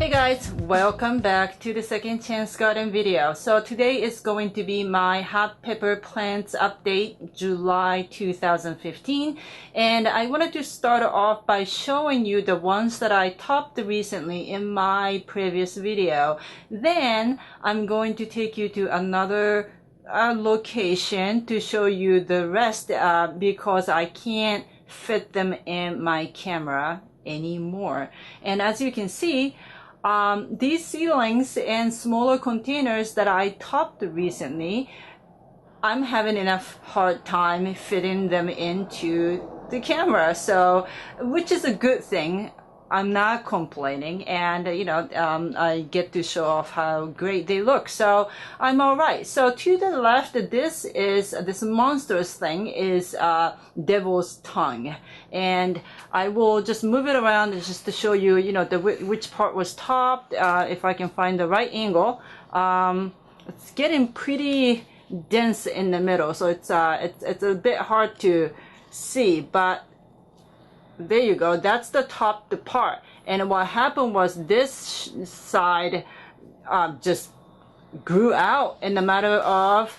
Hey guys, welcome back to the Second Chance Garden video. So today is going to be my hot pepper plants update July 2015, and I wanted to start off by showing you the ones that I topped recently in my previous video. Then I'm going to take you to another location to show you the rest because I can't fit them in my camera anymore. And as you can see, these seedlings and smaller containers that I topped recently, I'm having enough hard time fitting them into the camera, so which is a good thing. I'm not complaining, and I get to show off how great they look, so I'm all right. So to the left, this monstrous thing is devil's tongue, and I will just move it around just to show you, which part was topped. If I can find the right angle, it's getting pretty dense in the middle, so it's a bit hard to see, but there you go. That's the top part. And what happened was this side just grew out in a matter of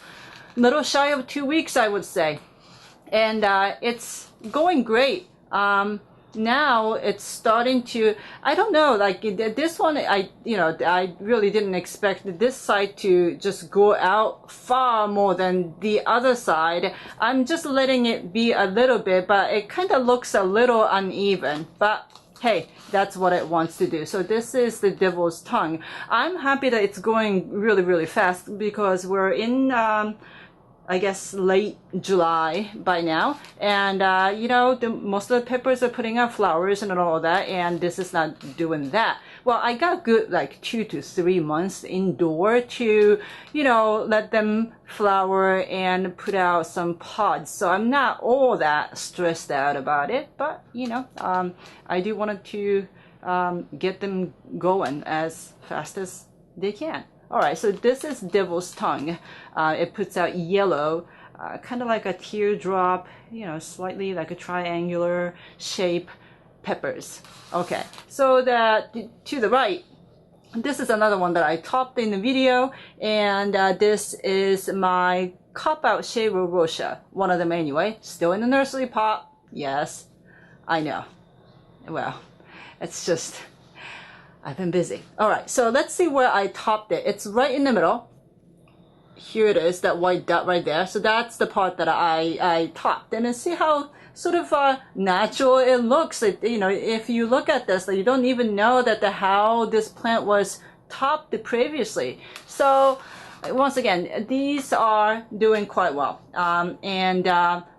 little shy of 2 weeks, I would say. And it's going great. Now it's starting to, I don't know, like this one, I really didn't expect this side to just go out far more than the other side. I'm just letting it be a little bit, but it kind of looks a little uneven, but hey, that's what it wants to do. So this is the devil's tongue. I'm happy that it's going really fast because we're in I guess late July by now, and most of the peppers are putting out flowers and all that, and this is not doing that. Well, I got good like 2 to 3 months indoor to let them flower and put out some pods, so I'm not all that stressed out about it, but I do want to get them going as fast as they can. Alright, so this is devil's tongue. It puts out yellow, kind of like a teardrop, slightly like a triangular shape peppers. Okay, so to the right, this is another one that I topped in the video, and this is my cop-out Shero Rosha, one of them anyway, still in the nursery pot. Yes, I know. Well, it's just, I've been busy. All right, so let's see where I topped it. It's right in the middle. Here it is, that white dot right there. So that's the part that I topped. And then see how sort of natural it looks. If you look at this, you don't even know that how this plant was topped previously. So once again, these are doing quite well.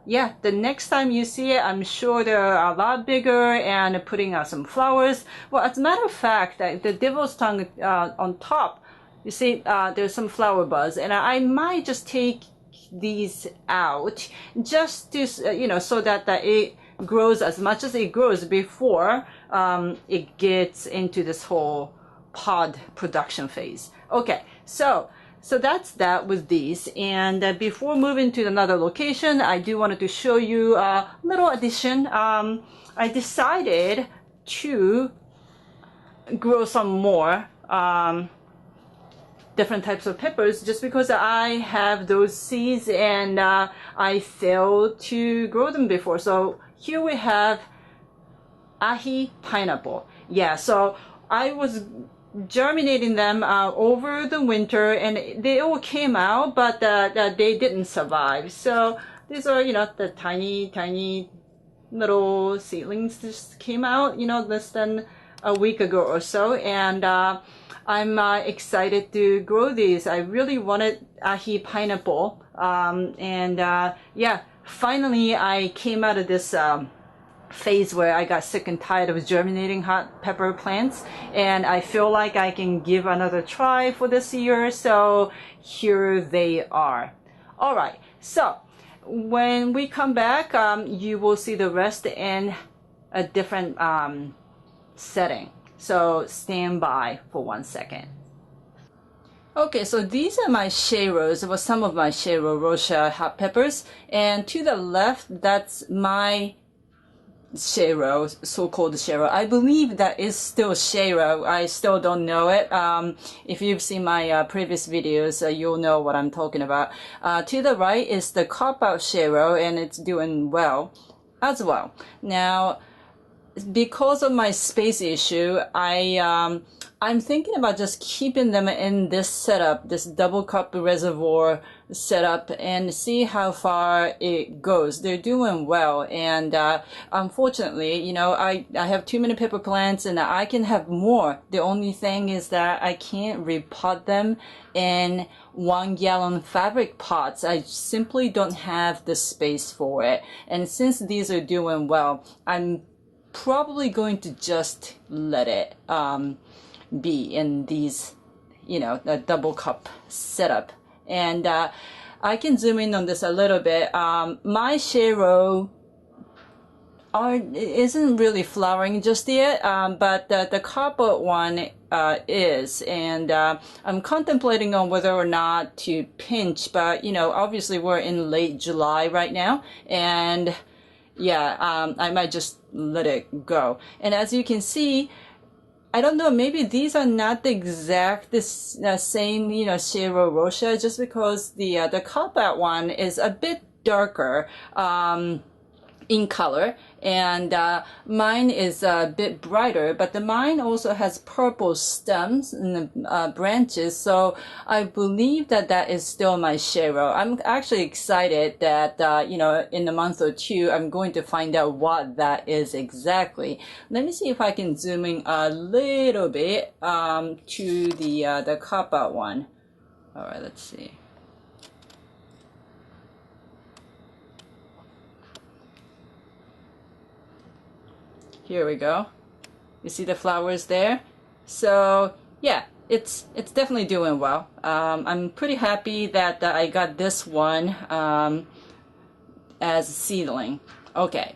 Yeah, the next time you see it, I'm sure they're a lot bigger and putting out some flowers. Well, as a matter of fact, the devil's tongue on top, you see, there's some flower buds, and I might just take these out just to, so that it grows as much as it grows before it gets into this whole pod production phase. Okay, so that's that with these, and before moving to another location, I do wanted to show you a little addition. I decided to grow some more different types of peppers just because I have those seeds and I failed to grow them before. So here we have Aji Pineapple. Yeah, so I was germinating them over the winter, and they all came out, but they didn't survive. So these are, the tiny little seedlings just came out, less than a week ago or so, and I'm excited to grow these. I really wanted Aji Pineapple, yeah, finally I came out of this phase where I got sick and tired of germinating hot pepper plants, and I feel like I can give another try for this year, so here they are. All right, so when we come back, you will see the rest in a different setting, so stand by for 1 second. Okay, so these are my Sheros, or some of my Shero Rosha hot peppers, and to the left, that's my shero, so-called shero. I believe that is still shero. I still don't know it. If you've seen my previous videos, you'll know what I'm talking about. To the right is the cop-out shero, and it's doing well as well. Now, because of my space issue, I'm thinking about just keeping them in this setup, this double cup reservoir setup, and see how far it goes. They're doing well, and unfortunately, you know, I have too many pepper plants, and I can have more. The only thing is that I can't repot them in 1-gallon fabric pots. I simply don't have the space for it. And since these are doing well, I'm probably going to just let it be in these, you know, a double cup setup. And I can zoom in on this a little bit. My shero isn't really flowering just yet, but the copper one is, and I'm contemplating on whether or not to pinch, but you know, obviously we're in late July right now, and yeah, I might just let it go. And as you can see, I don't know, maybe these are not the exact same, you know, Shero Rocha, just because the cop-out one is a bit darker in color, and mine is a bit brighter, but mine also has purple stems and branches, so I believe that that is still my Shero. I'm actually excited that you know, in a month or two I'm going to find out what that is exactly. Let me see if I can zoom in a little bit to the cop-out one. All right, let's see. Here we go. You see the flowers there? So yeah, it's definitely doing well. I'm pretty happy that I got this one as a seedling. Okay.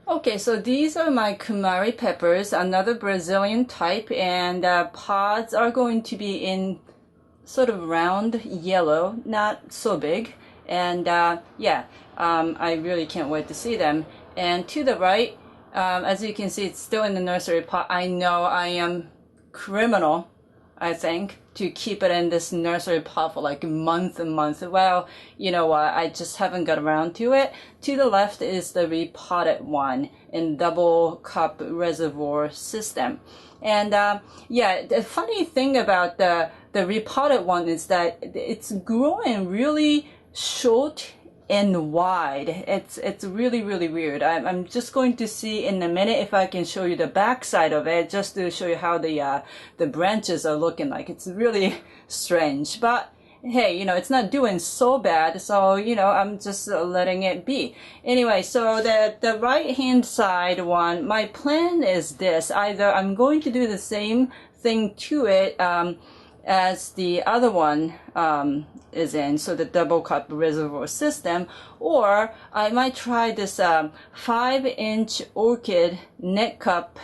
Okay, so these are my Kumari peppers, another Brazilian type, and pods are going to be in sort of round yellow, not so big. And yeah, I really can't wait to see them. And to the right, as you can see, it's still in the nursery pot. I know I am criminal, I think, to keep it in this nursery pot for like a month and month. Well, you know what, I just haven't got around to it. To the left is the repotted one in double cup reservoir system. And yeah, the funny thing about the repotted one is that it's growing really short and wide. It's really weird. I'm just going to see in a minute if I can show you the back side of it, just to show you how the branches are looking like. It's really strange, but hey, you know, it's not doing so bad, so you know, I'm just letting it be. Anyway, so the right hand side one, my plan is this: either I'm going to do the same thing to it as the other one is in, so the double cup reservoir system, or I might try this 5-inch orchid net cup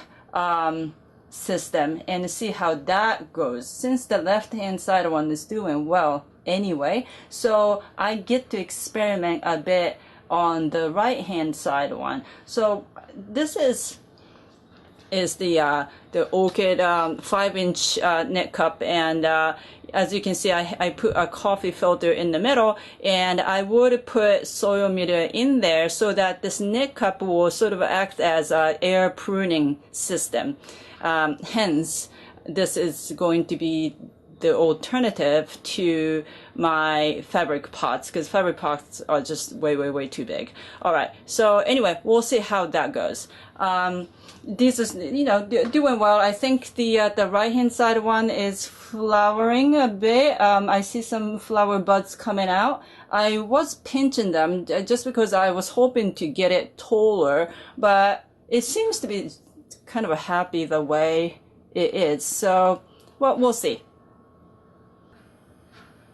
system and see how that goes, since the left hand side one is doing well anyway. So I get to experiment a bit on the right hand side one. So this is the orchid 5-inch net cup, and as you can see, I put a coffee filter in the middle, and I would put soil meter in there so that this net cup will sort of act as an air pruning system. Hence, this is going to be the alternative to my fabric pots, because fabric pots are just way too big. All right, so anyway, we'll see how that goes. This is, you know, doing well. I think the right hand side one is flowering a bit. I see some flower buds coming out. I was pinching them just because I was hoping to get it taller, but it seems to be kind of happy the way it is. So, well, we'll see.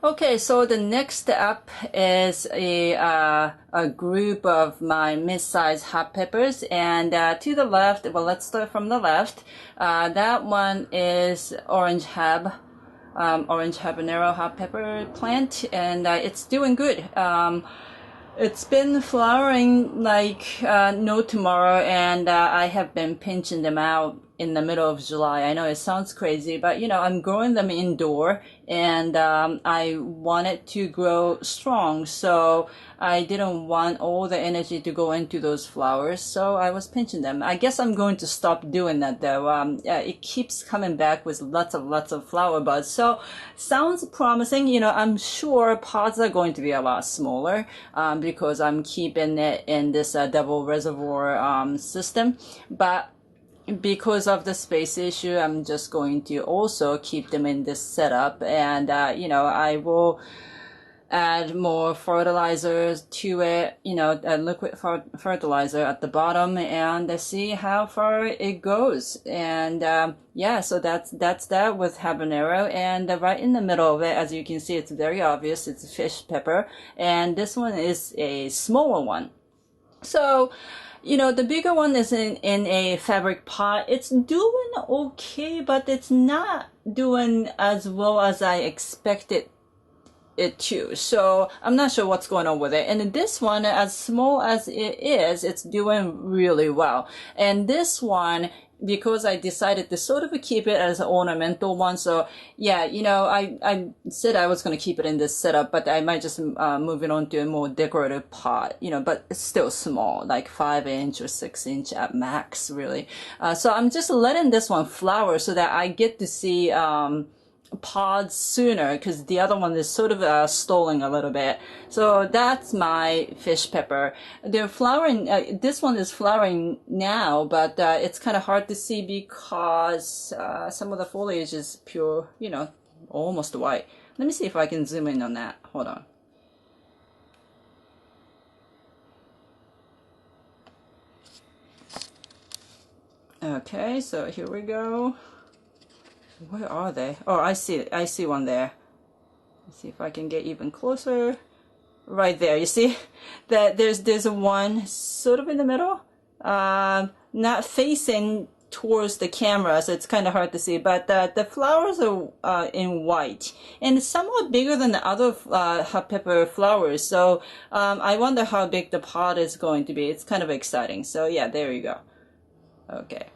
Okay, so the next up is a group of my mid-sized hot peppers, and to the left, well, let's start from the left. That one is orange habanero hot pepper plant, and it's doing good. It's been flowering like no tomorrow, and I have been pinching them out in the middle of July. I know it sounds crazy, but you know, I'm growing them indoor, and I want it to grow strong, so I didn't want all the energy to go into those flowers, so I was pinching them. I guess I'm going to stop doing that though. It keeps coming back with lots of flower buds, so sounds promising. You know, I'm sure pods are going to be a lot smaller because I'm keeping it in this double reservoir system, but because of the space issue, I'm just going to also keep them in this setup, and you know, I will add more fertilizers to it, you know, a liquid fertilizer at the bottom, and see how far it goes. And yeah, so that's that with habanero. And right in the middle of it, as you can see, it's very obvious, it's fish pepper, and this one is a smaller one. So, you know, the bigger one is in a fabric pot. It's doing okay, but it's not doing as well as I expected it to. So I'm not sure what's going on with it. And this one, as small as it is, it's doing really well. And this one, because I decided to sort of keep it as an ornamental one. So yeah, you know, I said I was going to keep it in this setup, but I might just move it on to a more decorative pot, you know, but it's still small, like 5-inch or 6-inch at max, really. So I'm just letting this one flower so that I get to see pods sooner, because the other one is sort of stalling a little bit. So that's my fish pepper. They're flowering, this one is flowering now, but it's kind of hard to see because some of the foliage is pure, you know, almost white. Let me see if I can zoom in on that. Hold on. Okay, so here we go. Where are they? Oh, I see one there. Let's see if I can get even closer. Right there, you see that there's a one sort of in the middle, not facing towards the camera, so it's kind of hard to see, but the flowers are in white, and it's somewhat bigger than the other hot pepper flowers, so I wonder how big the pot is going to be. It's kind of exciting. So yeah, there you go. Okay.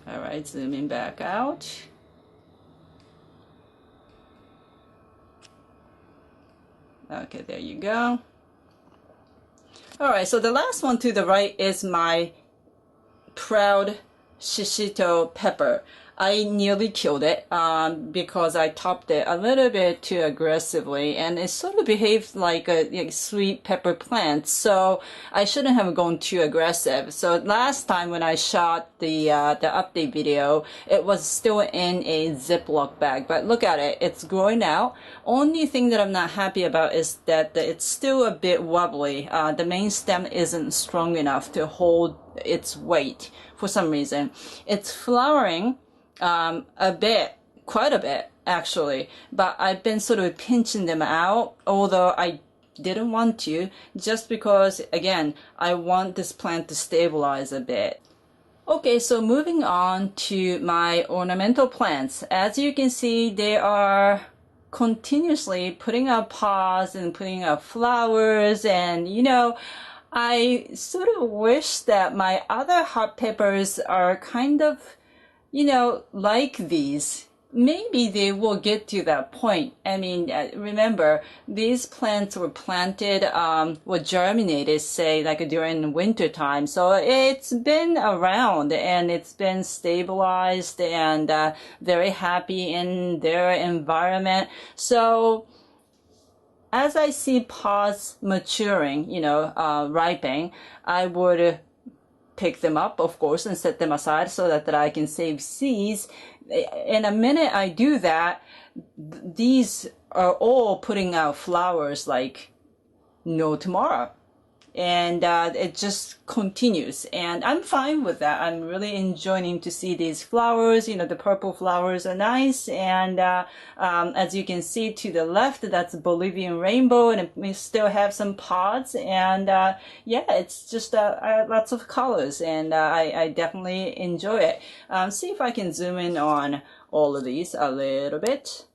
All right, zooming back out. Okay, there you go. All right, so the last one to the right is my proud shishito pepper. I nearly killed it because I topped it a little bit too aggressively, and it sort of behaved like a sweet pepper plant, so I shouldn't have gone too aggressive. So last time when I shot the update video, it was still in a Ziploc bag, but look at it, it's growing out. Only thing that I'm not happy about is that it's still a bit wobbly. The main stem isn't strong enough to hold its weight for some reason. It's flowering a bit, quite a bit actually, but I've been sort of pinching them out, although I didn't want to, just because again I want this plant to stabilize a bit. Okay, so moving on to my ornamental plants. As you can see, they are continuously putting out pods and putting out flowers, and you know, I sort of wish that my other hot peppers are kind of, you know, like these. Maybe they will get to that point. I mean, remember, these plants were planted, were germinated, say, like during winter time. So it's been around and it's been stabilized and very happy in their environment. So as I see pods maturing, you know, ripening, I would pick them up, of course, and set them aside so that I can save seeds. In a minute I do that, these are all putting out flowers like no tomorrow. And it just continues, and I'm fine with that. I'm really enjoying to see these flowers. You know, the purple flowers are nice, and as you can see to the left, that's Bolivian rainbow, and we still have some pods, and yeah, it's just lots of colors, and I definitely enjoy it. See if I can zoom in on all of these a little bit.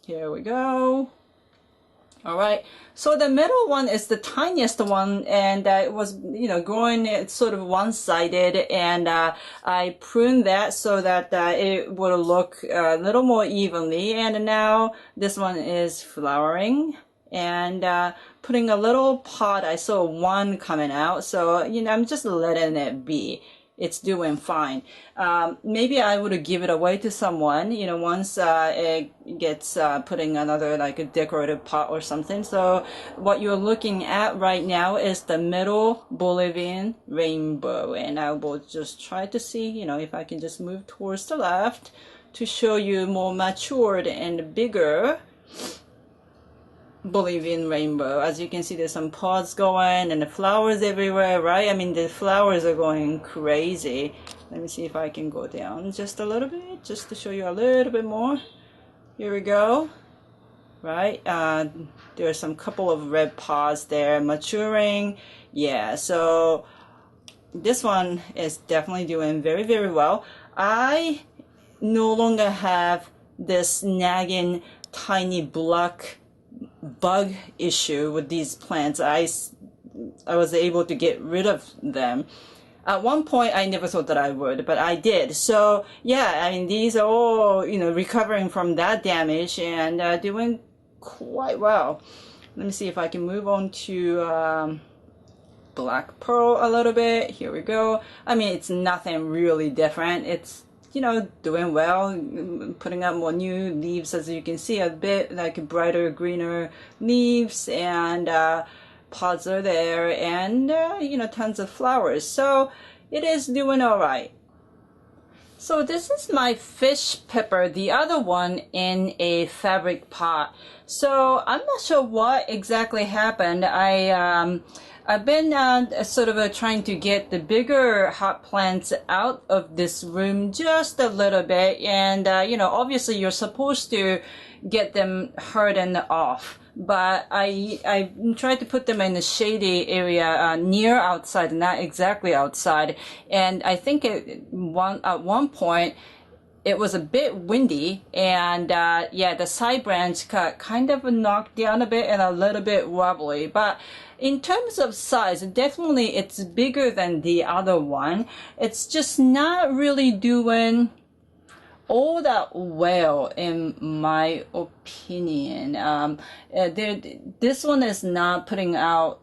Here we go. All right, so the middle one is the tiniest one, and it was, growing it's sort of one-sided, and I pruned that so that it would look a little more evenly. And now this one is flowering, and putting a little pot. I saw one coming out, so I'm just letting it be. It's doing fine. Maybe I would give it away to someone, once it gets putting another like a decorative pot or something. So what you're looking at right now is the middle Bolivian rainbow, and I will just try to see, if I can just move towards the left to show you more matured and bigger Bolivian rainbow. As you can see, there's some pods going and the flowers everywhere, right? I mean, the flowers are going crazy. Let me see if I can go down just a little bit, just to show you a little bit more. Here we go. Right? There are some couple of red pods there maturing. Yeah, so this one is definitely doing very, very well. I no longer have this nagging tiny black bug issue with these plants. I was able to get rid of them. At one point, I never thought that I would, but I did. So yeah, I mean, these are all, recovering from that damage and doing quite well. Let me see if I can move on to black pearl a little bit. Here we go. I mean, it's nothing really different. It's doing well, putting up more new leaves, as you can see, a bit like brighter, greener leaves, and pods are there, and tons of flowers. So it is doing all right. So this is my fish pepper, the other one in a fabric pot. So I'm not sure what exactly happened. I've been sort of trying to get the bigger hot plants out of this room just a little bit, and obviously you're supposed to get them hardened off, but I tried to put them in a shady area near outside, not exactly outside, and I think at one point it was a bit windy, and yeah, the side branch got kind of knocked down a bit and a little bit wobbly. But in terms of size, definitely it's bigger than the other one. It's just not really doing all that well, in my opinion. This one is not putting out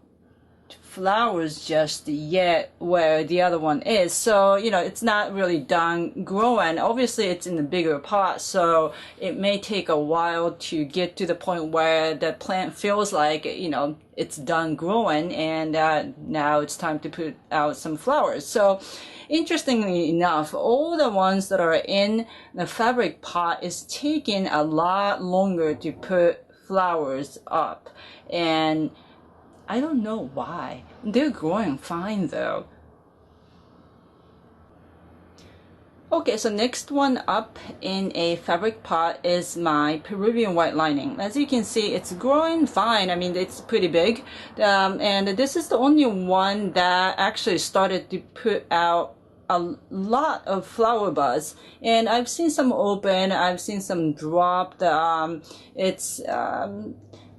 flowers just yet where the other one is, so it's not really done growing. Obviously it's in the bigger pot, so it may take a while to get to the point where the plant feels like it's done growing, and now it's time to put out some flowers. So interestingly enough, all the ones that are in the fabric pot is taking a lot longer to put flowers up, and I don't know why. They're growing fine though. Okay, so next one up in a fabric pot is my Peruvian white lining. As you can see, it's growing fine. I mean, it's pretty big. And this is the only one that actually started to put out a lot of flower buds. And I've seen some open, I've seen some dropped.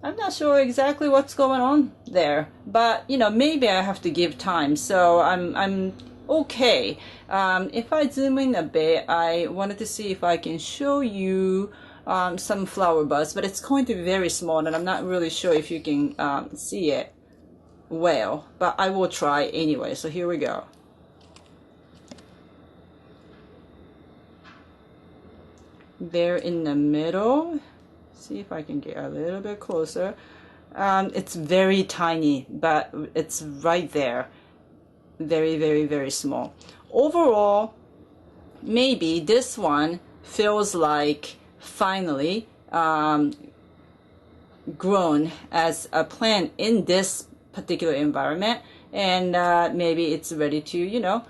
I'm not sure exactly what's going on there, but maybe I have to give time. So I'm okay. If I zoom in a bit, I wanted to see if I can show you some flower buds, but it's going to be very small, and I'm not really sure if you can see it well, but I will try anyway. So here we go. There in the middle. See if I can get a little bit closer. It's very tiny, but it's right there. Very, very, very small. Overall, maybe this one feels like finally grown as a plant in this particular environment, and maybe it's ready to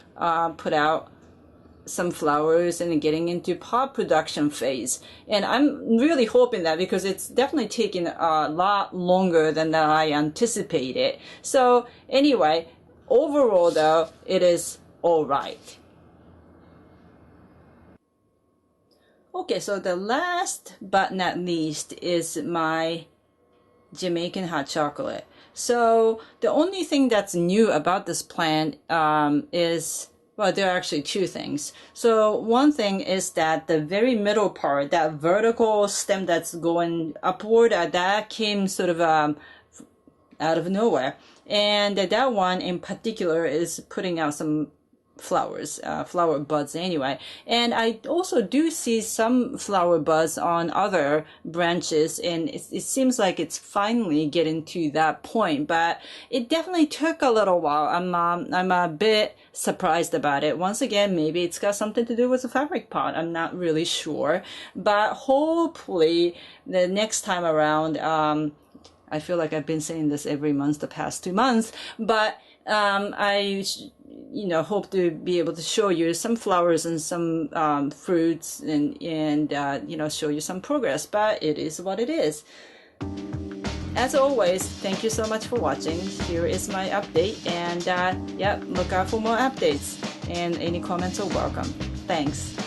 put out some flowers and getting into pod production phase. And I'm really hoping that, because it's definitely taken a lot longer than I anticipated. So anyway, overall though, it is all right. Okay, so the last but not least is my Jamaican hot chocolate. So the only thing that's new about this plant is, well, there are actually two things. So one thing is that the very middle part, that vertical stem that's going upward, that came sort of out of nowhere. And that one in particular is putting out some flowers, flower buds anyway. And I also do see some flower buds on other branches, and it seems like it's finally getting to that point, but it definitely took a little while. I'm a bit surprised about it. Once again, maybe it's got something to do with the fabric pot. I'm not really sure, but hopefully the next time around, I feel like I've been saying this every month the past 2 months, but I hope to be able to show you some flowers and some fruits and show you some progress, but it is what it is. As always, thank you so much for watching. Here is my update, and yeah, look out for more updates, and any comments are welcome. Thanks.